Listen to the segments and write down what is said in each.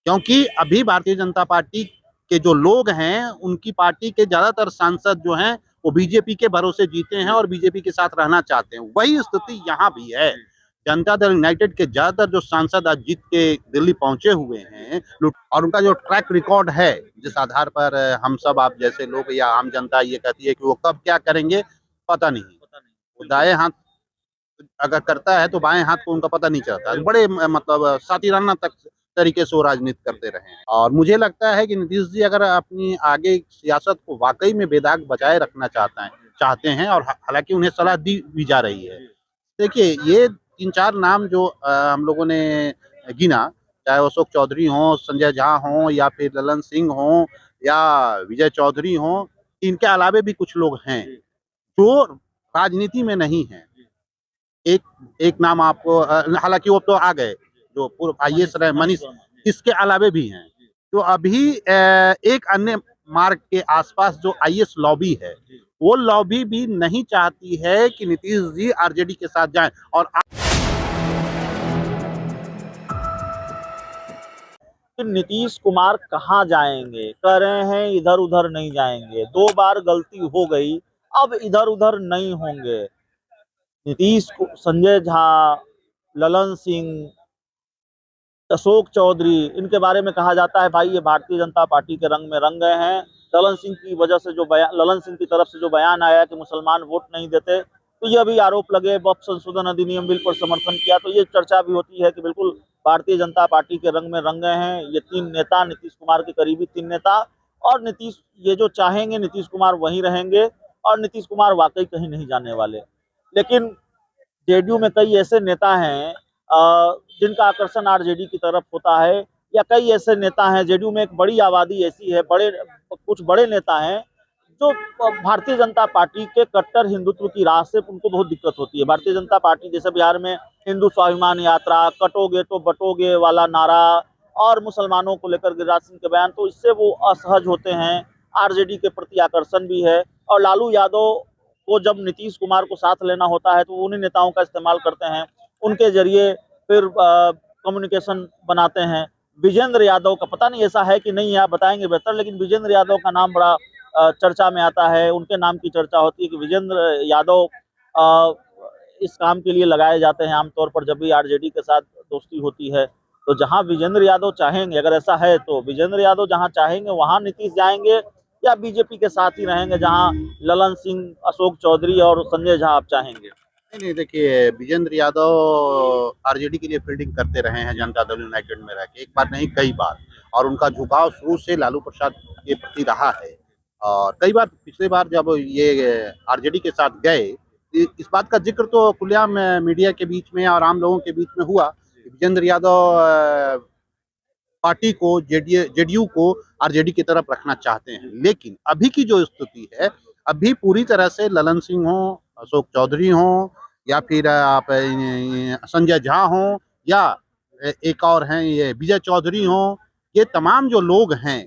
क्योंकि अभी भारतीय जनता पार्टी के जो लोग हैं, उनकी पार्टी के ज्यादातर सांसद जो हैं वो बीजेपी के भरोसे जीते हैं और बीजेपी के साथ रहना चाहते हैं। वही स्थिति यहाँ भी है। जनता दल यूनाइटेड के ज्यादातर जो सांसद आज जीत के दिल्ली पहुंचे हुए हैं और उनका जो ट्रैक रिकॉर्ड है, जिस आधार पर हम सब आप जैसे लोग या आम जनता ये कहती है कि वो कब क्या करेंगे पता नहीं। वो दाएं हाथ अगर करता है तो बाएं हाथ को उनका पता नहीं चलता। बड़े मतलब सातिराना तक तरीके से वो राजनीति करते रहे हैं और मुझे लगता है कि नीतीश जी अगर अपनी आगे सियासत को वाकई में बेदाग बचाए रखना चाहते हैं और हालांकि उन्हें सलाह दी भी जा रही है। देखिए ये 3-4 नाम जो हम लोगों ने गिना, चाहे अशोक चौधरी हो, संजय झा हो या फिर ललन सिंह हो या विजय चौधरी हो, इनके अलावे भी कुछ लोग हैं जो राजनीति में नहीं है। एक एक नाम आपको हालांकि वो तो आ गए जो पूर्व आईएएस रहे मनीष, इसके अलावे भी हैं तो अभी एक अन्य मार्ग के आसपास जो आईएएस लॉबी है, वो लॉबी भी नहीं चाहती है कि नीतीश जी आरजेडी के साथ जाएं और कि नीतीश कुमार कहाँ जाएंगे, कह रहे हैं इधर उधर नहीं जाएंगे, 2 बार गलती हो गई, अब इधर उधर नहीं होंगे। संजय झा, ललन सिंह, अशोक चौधरी, इनके बारे में कहा जाता है भाई ये भारतीय जनता पार्टी के रंग में रंग गए हैं। ललन सिंह की वजह से जो बयान, ललन सिंह की तरफ से जो बयान आया कि मुसलमान वोट नहीं देते, तो ये भी आरोप लगे। वक्फ संशोधन अधिनियम बिल पर समर्थन किया, तो ये चर्चा भी होती है कि बिल्कुल भारतीय जनता पार्टी के रंग में रंग गए हैं ये 3 नेता, नीतीश कुमार के करीबी 3 नेता। और नीतीश ये जो चाहेंगे नीतीश कुमार वहीं रहेंगे और नीतीश कुमार वाकई कहीं नहीं जाने वाले। लेकिन जेडीयू में कई ऐसे नेता हैं जिनका आकर्षण आरजेडी की तरफ होता है, या कई ऐसे नेता हैं, जेडीयू में एक बड़ी आबादी ऐसी है, कुछ बड़े नेता हैं जो भारतीय जनता पार्टी के कट्टर हिंदुत्व की राह से उनको बहुत दिक्कत होती है। भारतीय जनता पार्टी जैसे बिहार में हिंदू स्वाभिमान यात्रा, कटोगे तो बटोगे वाला नारा और मुसलमानों को लेकर गिरिराज सिंह के बयान, तो इससे वो असहज होते हैं। आरजेडी के प्रति आकर्षण भी है और लालू यादव को जब नीतीश कुमार को साथ लेना होता है तो उन्हीं नेताओं का इस्तेमाल करते हैं, उनके जरिए फिर कम्युनिकेशन बनाते हैं। विजेंद्र यादव का पता नहीं ऐसा है कि नहीं, आप बताएंगे बेहतर, लेकिन विजेंद्र यादव का नाम बड़ा चर्चा में आता है। उनके नाम की चर्चा होती है कि विजेंद्र यादव इस काम के लिए लगाए जाते हैं आमतौर पर जब भी आरजेडी के साथ दोस्ती होती है। तो जहां विजेंद्र यादव चाहेंगे, अगर ऐसा है तो विजेंद्र यादव जहां चाहेंगे वहां नीतीश जाएंगे, या बीजेपी के साथ ही रहेंगे जहां ललन सिंह, अशोक चौधरी और संजय झा आप चाहेंगे? नहीं देखिए विजेंद्र यादव आरजेडी के लिए फील्डिंग करते रहे हैं जनता दल यूनाइटेड में रह के, एक बार नहीं कई बार, और उनका झुकाव शुरू से लालू प्रसाद के प्रति रहा है। और कई बार पिछले बार जब ये आरजेडी के साथ गए, इस बात का जिक्र तो खुलेआम मीडिया के बीच में और आम लोगों के बीच में हुआ। विजेंद्र यादव पार्टी को जेडीयू को आरजेडी की तरफ रखना चाहते हैं, लेकिन अभी की जो स्थिति है, अभी पूरी तरह से ललन सिंह हो, अशोक चौधरी हो या फिर आप संजय झा हो या एक और हैं ये विजय चौधरी हो, ये तमाम जो लोग हैं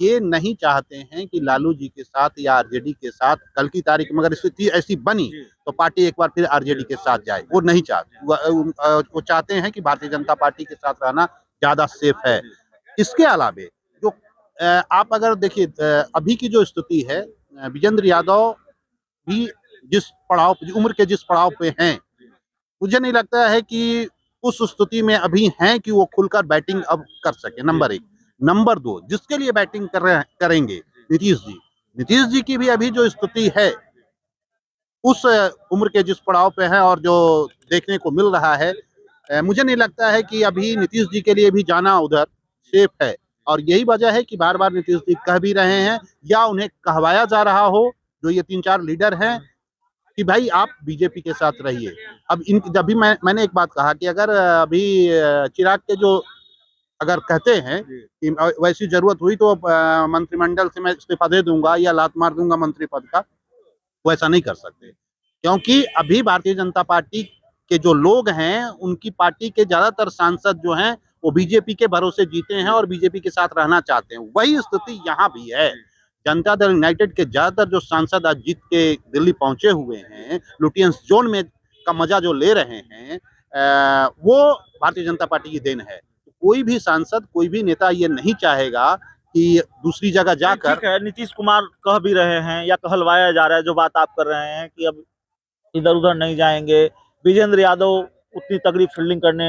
ये नहीं चाहते हैं कि लालू जी के साथ या आरजेडी के साथ कल की तारीख में अगर स्थिति ऐसी बनी तो पार्टी एक बार फिर आरजेडी के साथ जाए। वो नहीं चाहते, वो चाहते हैं कि भारतीय जनता पार्टी के साथ रहना ज्यादा सेफ है। इसके अलावे जो आप अगर देखिए अभी की जो स्थिति है, विजेंद्र यादव भी उम्र के जिस पड़ाव पे हैं, मुझे नहीं लगता है कि उस स्थिति में अभी हैं कि वो खुलकर बैटिंग अब कर सके। नंबर 1। नंबर 2, जिसके लिए बैटिंग करेंगे नीतीश जी की भी अभी जो स्थिति है उस उम्र के जिस पड़ाव पे है और जो देखने को मिल रहा है, मुझे नहीं लगता है कि अभी नीतीश जी के लिए भी जाना उधर सेफ है। और यही वजह है कि बार बार नीतीश जी कह भी रहे हैं या उन्हें कहवाया जा रहा हो, जो ये 3-4 लीडर हैं, कि भाई आप बीजेपी के साथ रहिए। अब इन जब भी मैंने एक बात कहा कि अगर अभी चिराग के जो अगर कहते हैं कि वैसी जरूरत हुई तो मंत्रिमंडल से मैं इस्तीफा दे दूंगा या लात मार दूंगा मंत्री पद का, वो ऐसा नहीं कर सकते। क्योंकि अभी भारतीय जनता पार्टी के जो लोग हैं, उनकी पार्टी के ज्यादातर सांसद जो हैं वो बीजेपी के भरोसे जीते हैं और बीजेपी के साथ रहना चाहते हैं। वही स्थिति यहाँ भी है। जनता दल यूनाइटेड के ज्यादातर जो सांसद आज जीत के दिल्ली पहुंचे हुए हैं, लुटियंस जोन में का मजा जो ले रहे हैं, वो भारतीय जनता पार्टी की देन है। कोई भी सांसद, कोई भी नेता ये नहीं चाहेगा कि दूसरी जगह जाकर। ठीक है, नीतीश कुमार कह भी रहे हैं या कहलवाया जा रहा है, जो बात आप कर रहे हैं कि अब इधर उधर नहीं जाएंगे। विजेंद्र यादव उतनी तगड़ी फील्डिंग करने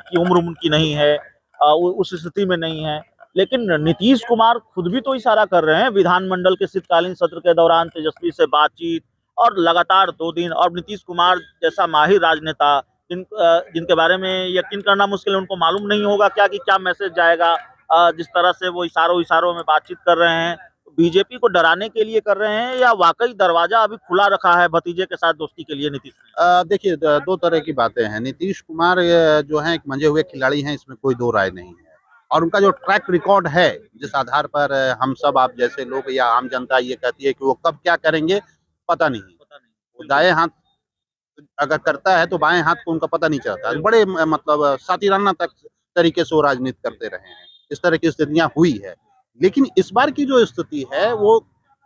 की उम्र उनकी नहीं है, उस स्थिति में नहीं है। लेकिन नीतीश कुमार खुद भी तो इशारा कर रहे हैं विधानमंडल के शीतकालीन सत्र के दौरान तेजस्वी से बातचीत और लगातार 2 दिन। और नीतीश कुमार जैसा माहिर राजनेता जिनके बारे में यकीन करना मुश्किल है, उनको मालूम नहीं होगा क्या कि क्या मैसेज जाएगा। जिस तरह से वो इशारों इशारों में बातचीत कर रहे हैं, बीजेपी को डराने के लिए कर रहे हैं या वाकई दरवाजा अभी खुला रखा है भतीजे के साथ दोस्ती के लिए नीतीश ने? देखिए, दो तरह की बातें हैं। नीतीश कुमार जो हैं एक मंजे हुए खिलाड़ी हैं, इसमें कोई दो राय नहीं है। और उनका जो ट्रैक रिकॉर्ड है, जिस आधार पर हम सब आप जैसे लोग या आम जनता ये कहती है कि वो कब क्या करेंगे पता नहीं। वो दाएं हाथ अगर करता है तो बाएं हाथ को उनका पता नहीं चलता। बड़े मतलब सातिराना तक तरीके से वो राजनीति करते रहे हैं। इस तरह की स्थितियां हुई है। लेकिन इस बार की जो स्थिति है वो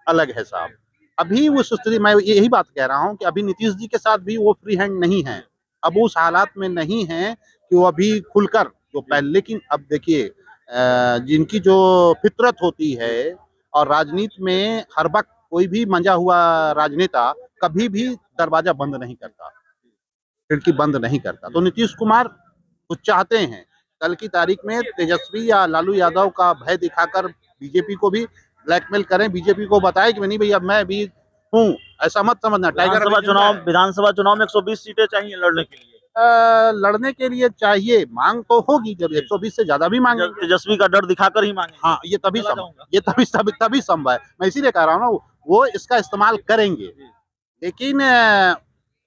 अलग है साहब। अभी उस स्थिति, मैं यही बात कह रहा हूँ कि अभी नीतीश जी के साथ भी वो फ्री हैंड नहीं है। अब उस हालात में नहीं है कि वो अभी खुलकर जो पहले। लेकिन अब देखिए, जिनकी जो फितरत होती है और राजनीति में हर वक्त कोई भी मंजा हुआ राजनेता कभी भी दरवाजा बंद नहीं करता, खिड़की बंद नहीं करता। तो नीतीश कुमार कुछ चाहते हैं कल की तारीख में तेजस्वी या लालू यादव का भय दिखाकर बीजेपी को भी ब्लैकमेल करें, बीजेपी को बताएं कि नहीं भैया मैं भी हूँ, ऐसा मत समझना। टाइगर विधानसभा चुनाव में 120 सीटें चाहिए लड़ने के लिए। लड़ने के लिए चाहिए, मांग तो होगी। जब 120 से ज्यादा भी मांगे, तेजस्वी का डर दिखाकर ही मांगे। हाँ, ये तभी संभव है। मैं इसीलिए कह रहा हूँ ना, वो इसका इस्तेमाल करेंगे। लेकिन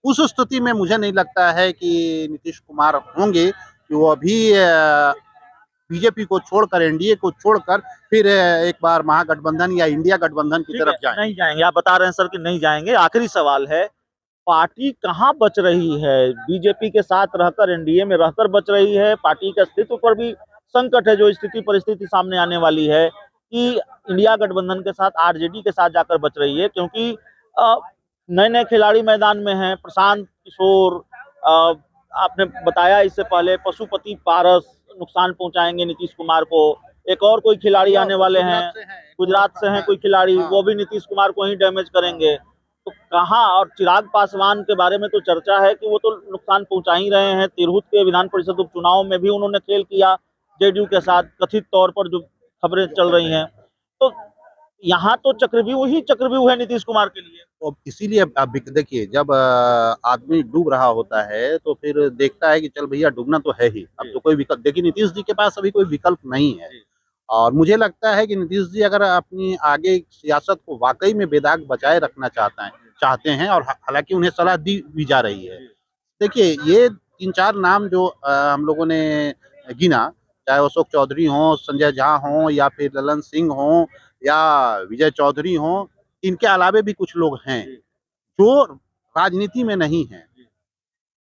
उस स्थिति में मुझे नहीं लगता है कि नीतीश कुमार होंगे कि वो अभी बीजेपी को छोड़कर, एनडीए को छोड़कर फिर एक बार महागठबंधन या इंडिया गठबंधन की तरफ जाएं। नहीं जाएंगे, आप बता रहे हैं सर कि नहीं जाएंगे। आखिरी सवाल है, पार्टी कहाँ बच रही है? बीजेपी के साथ रहकर, एनडीए में रहकर बच रही है? पार्टी के अस्तित्व पर भी संकट है, जो स्थिति परिस्थिति सामने आने वाली है कि इंडिया गठबंधन के साथ, आरजेडी के साथ जाकर बच रही है? क्योंकि नए नए खिलाड़ी मैदान में हैं। प्रशांत किशोर, आपने बताया इससे पहले पशुपति पारस नुकसान पहुंचाएंगे नीतीश कुमार को। एक और कोई खिलाड़ी आने वाले हैं, गुजरात से हैं कोई खिलाड़ी, वो भी नीतीश कुमार को ही डैमेज करेंगे। तो कहाँ? और चिराग पासवान के बारे में तो चर्चा है कि वो तो नुकसान पहुंचा ही रहे हैं। तिरहुत के विधान परिषद उपचुनाव में भी उन्होंने खेल किया जेडीयू के साथ, कथित तौर पर जो खबरें चल रही हैं। तो यहाँ तो चक्रव्यूह ही चक्रव्यूह है नीतीश कुमार के लिए। तो इसीलिए अब देखिए, जब आदमी डूब रहा होता है तो फिर देखता है कि चल भैया डूबना तो है ही, अब तो कोई विकल्प। देखिए, नीतीश जी के पास अभी कोई विकल्प नहीं है। और मुझे लगता है कि नीतीश जी अगर अपनी आगे सियासत को वाकई में बेदाग बचाए रखना चाहते हैं, और हालांकि उन्हें सलाह दी भी जा रही है। देखिए, ये 3-4 नाम जो हम लोगों ने गिना, चाहे अशोक चौधरी हो, संजय झा हो, या फिर ललन सिंह हो, या विजय चौधरी हो, इनके अलावे भी कुछ लोग हैं जो राजनीति में नहीं है।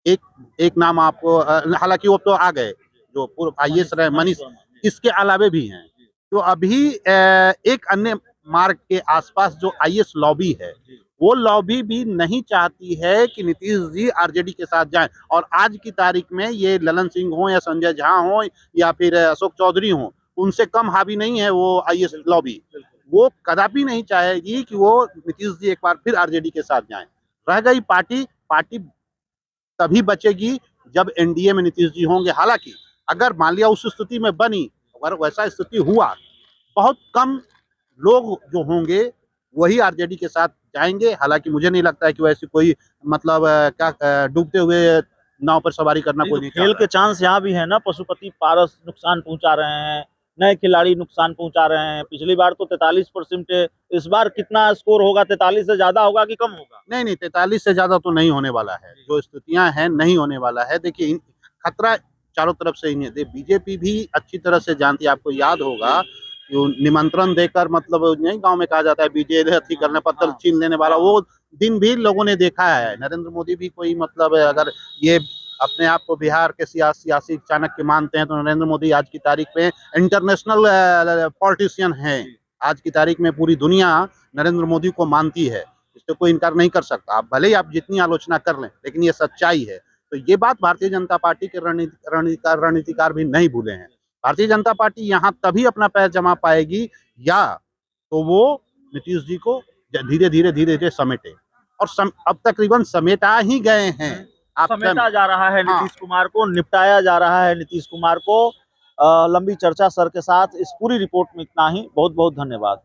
एक एक नाम आपको, हालांकि वो तो आ गए, जो पूर्व आईएएस रहे मनीष, इसके अलावे भी हैं। तो अभी एक अन्य मार्ग के आसपास जो आईएएस लॉबी है, वो लॉबी भी नहीं चाहती है कि नीतीश जी आरजेडी के साथ जाएं। और आज की तारीख में ये ललन सिंह हो या संजय झा हो या फिर अशोक चौधरी हो, उनसे कम हावी नहीं है वो आईएएस लॉबी। वो कदापि नहीं चाहेगी कि वो नीतीश जी एक बार फिर आरजेडी के साथ जाएं। रह गई पार्टी, पार्टी तभी बचेगी जब एनडीए में नीतीश जी होंगे। हालांकि अगर मान लिया उस स्थिति में बनी, अगर वैसा स्थिति हुआ, बहुत कम लोग जो होंगे वही आरजेडी के साथ जाएंगे। हालांकि मुझे नहीं लगता है कि वैसी कोई मतलब क्या डूबते हुए नाव पर सवारी करना कोई नहीं चाहता। खेल के चांस यहाँ भी है ना। पशुपति पारस नुकसान पहुंचा रहे हैं, नए खिलाड़ी नुकसान पहुंचा रहे हैं। पिछली बार तो 43%, इस बार कितना स्कोर होगा? 43 से ज्यादा होगा कि कम होगा? नहीं, 43 से ज्यादा तो नहीं होने वाला है। जो स्थितियां हैं, नहीं होने वाला है। देखिए, खतरा चारों तरफ से ही है। बीजेपी भी अच्छी तरह से जानती है। आपको याद होगा कि निमंत्रण देकर, मतलब नहीं, गांव में कहा जाता है बीजे अथी करने, पत्थर छीन लेने वाला, वो दिन भी लोगों ने देखा है। नरेंद्र मोदी भी कोई मतलब, अगर ये अपने आप को बिहार के सियासी चाणक्य मानते हैं, तो नरेंद्र मोदी आज की तारीख में इंटरनेशनल पॉलिटिशियन हैं। आज की तारीख में पूरी दुनिया नरेंद्र मोदी को मानती है, इससे कोई इनकार नहीं कर सकता। आप भले ही आप जितनी आलोचना कर लें, लेकिन ये सच्चाई है। तो ये बात भारतीय जनता पार्टी के रणनीतिकार भी नहीं भूले हैं। भारतीय जनता पार्टी यहाँ तभी अपना पैर जमा पाएगी या तो वो नीतीश जी को धीरे धीरे समेटे, और अब तकरीबन समेटा ही गए हैं। आप समेटा जा रहा है हाँ। नीतीश कुमार को, निपटाया जा रहा है नीतीश कुमार को। लंबी चर्चा सर के साथ। इस पूरी रिपोर्ट में इतना ही। बहुत बहुत धन्यवाद।